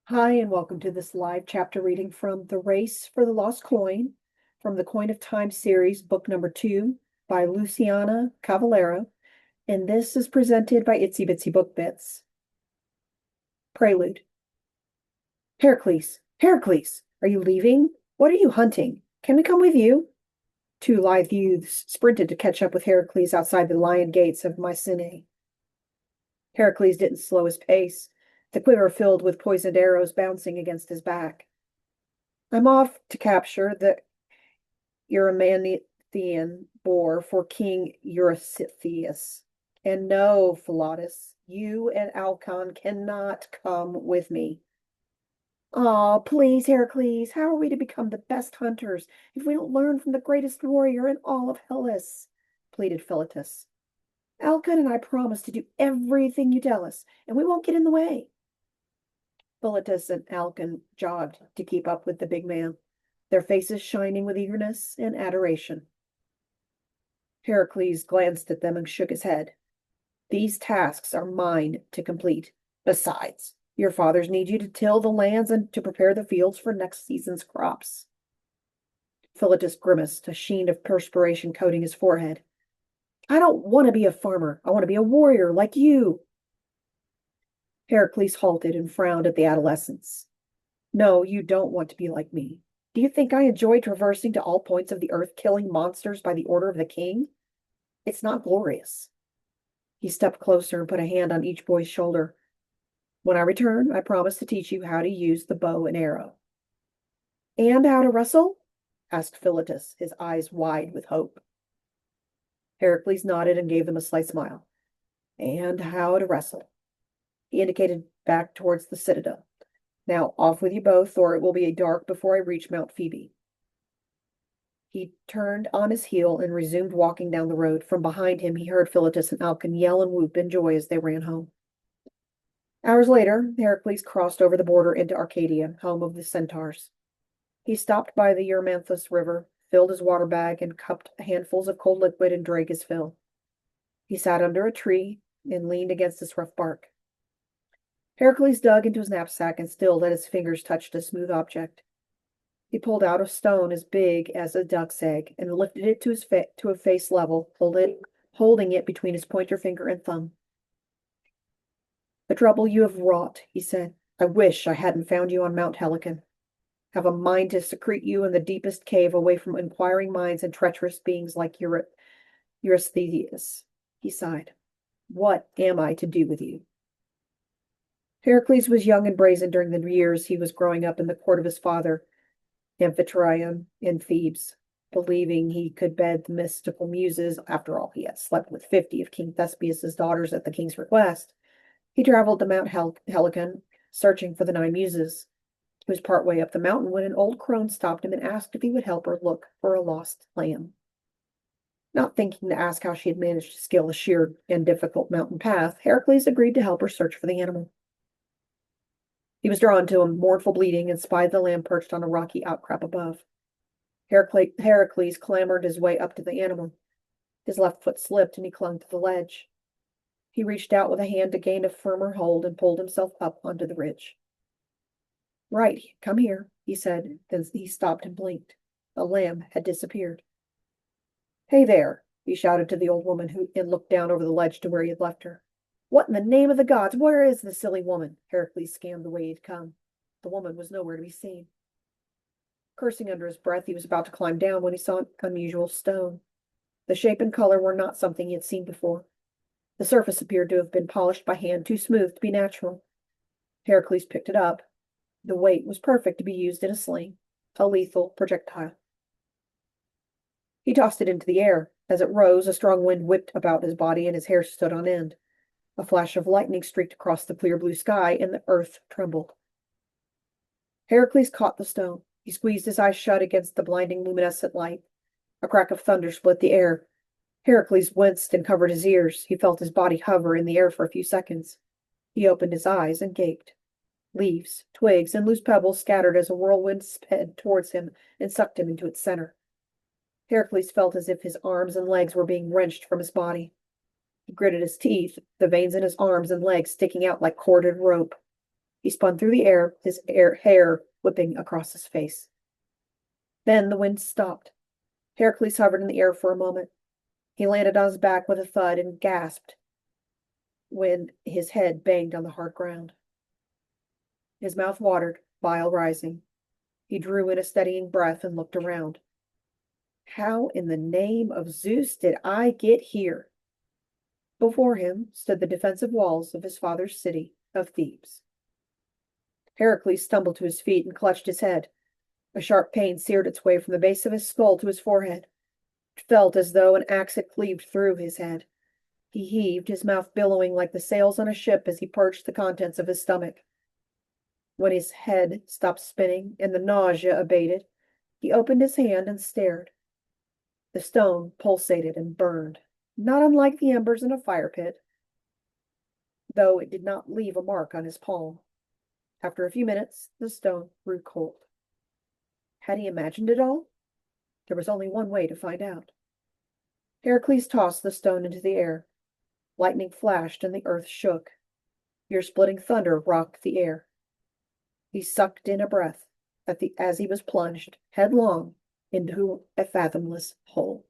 Hi, and welcome to this live chapter reading from The Race for the Lost Coin from the Coin of Time series, book number 2 by Luciana Cavallaro. And this is presented by Itsy Bitsy Book Bits. Prelude. Heracles, are you leaving? What are you hunting? Can we come with you? Two lithe youths sprinted to catch up with Heracles outside the lion gates of Mycenae. Heracles didn't slow his pace, the quiver filled with poisoned arrows bouncing against his back. I'm off to capture the Erymanthean boar for King Eurystheus. And no, Philotas, you and Alcon cannot come with me. Oh, please, Heracles, how are we to become the best hunters if we don't learn from the greatest warrior in all of Hellas? Pleaded Philotas. Alcon and I promise to do everything you tell us, and we won't get in the way. Philotas and Alcon jogged to keep up with the big man, their faces shining with eagerness and adoration. Heracles glanced at them and shook his head. These tasks are mine to complete. Besides, your fathers need you to till the lands and to prepare the fields for next season's crops. Philotas grimaced, a sheen of perspiration coating his forehead. I don't want to be a farmer. I want to be a warrior like you. Heracles halted and frowned at the adolescents. No, you don't want to be like me. Do you think I enjoy traversing to all points of the earth, killing monsters by the order of the king? It's not glorious. He stepped closer and put a hand on each boy's shoulder. When I return, I promise to teach you how to use the bow and arrow. And how to wrestle? Asked Philotas, his eyes wide with hope. Heracles nodded and gave them a slight smile. And how to wrestle. He indicated back towards the citadel. Now off with you both, or it will be dark before I reach Mount Phoebe. He turned on his heel and resumed walking down the road. From behind him, he heard Philotas and Alcon yell and whoop in joy as they ran home. Hours later, Heracles crossed over the border into Arcadia, home of the centaurs. He stopped by the Erymanthus River, filled his water bag, and cupped handfuls of cold liquid and drank his fill. He sat under a tree and leaned against its rough bark. Heracles dug into his knapsack and still let his fingers touch a smooth object. He pulled out a stone as big as a duck's egg and lifted it to a face level, holding it between his pointer finger and thumb. The trouble you have wrought, he said. I wish I hadn't found you on Mount Helicon. Have a mind to secrete you in the deepest cave away from inquiring minds and treacherous beings like Eurystheus. He sighed. What am I to do with you? Heracles was young and brazen during the years he was growing up in the court of his father, Amphitryon in Thebes, believing he could bed the mystical muses. After all, he had slept with 50 of King Thespius's daughters at the king's request. He traveled to Mount Helicon, searching for the 9 muses. He was part way up the mountain when an old crone stopped him and asked if he would help her look for a lost lamb. Not thinking to ask how she had managed to scale the sheer and difficult mountain path, Heracles agreed to help her search for the animal. He was drawn to a mournful bleating and spied the lamb perched on a rocky outcrop above. Heracles clambered his way up to the animal. His left foot slipped and he clung to the ledge. He reached out with a hand to gain a firmer hold and pulled himself up onto the ridge. Right, come here, he said. Then he stopped and blinked. The lamb had disappeared. Hey there, he shouted to the old woman and looked down over the ledge to where he had left her. What in the name of the gods? Where is the silly woman? Heracles scanned the way he'd come. The woman was nowhere to be seen. Cursing under his breath, he was about to climb down when he saw an unusual stone. The shape and color were not something he had seen before. The surface appeared to have been polished by hand, too smooth to be natural. Heracles picked it up. The weight was perfect to be used in a sling, a lethal projectile. He tossed it into the air. As it rose, a strong wind whipped about his body and his hair stood on end. A flash of lightning streaked across the clear blue sky, and the earth trembled. Heracles caught the stone. He squeezed his eyes shut against the blinding luminescent light. A crack of thunder split the air. Heracles winced and covered his ears. He felt his body hover in the air for a few seconds. He opened his eyes and gaped. Leaves, twigs, and loose pebbles scattered as a whirlwind sped towards him and sucked him into its center. Heracles felt as if his arms and legs were being wrenched from his body. He gritted his teeth, the veins in his arms and legs sticking out like corded rope. He spun through the air, his hair whipping across his face. Then the wind stopped. Heracles hovered in the air for a moment. He landed on his back with a thud and gasped when his head banged on the hard ground. His mouth watered, bile rising. He drew in a steadying breath and looked around. How in the name of Zeus did I get here? Before him stood the defensive walls of his father's city of Thebes. Heracles stumbled to his feet and clutched his head. A sharp pain seared its way from the base of his skull to his forehead. It felt as though an axe had cleaved through his head. He heaved, his mouth billowing like the sails on a ship as he purged the contents of his stomach. When his head stopped spinning and the nausea abated, he opened his hand and stared. The stone pulsated and burned, not unlike the embers in a fire pit, though it did not leave a mark on his palm. After a few minutes, the stone grew cold. Had he imagined it all? There was only one way to find out. Heracles tossed the stone into the air. Lightning flashed and the earth shook. Ear-splitting thunder rocked the air. He sucked in a breath as he was plunged headlong into a fathomless hole.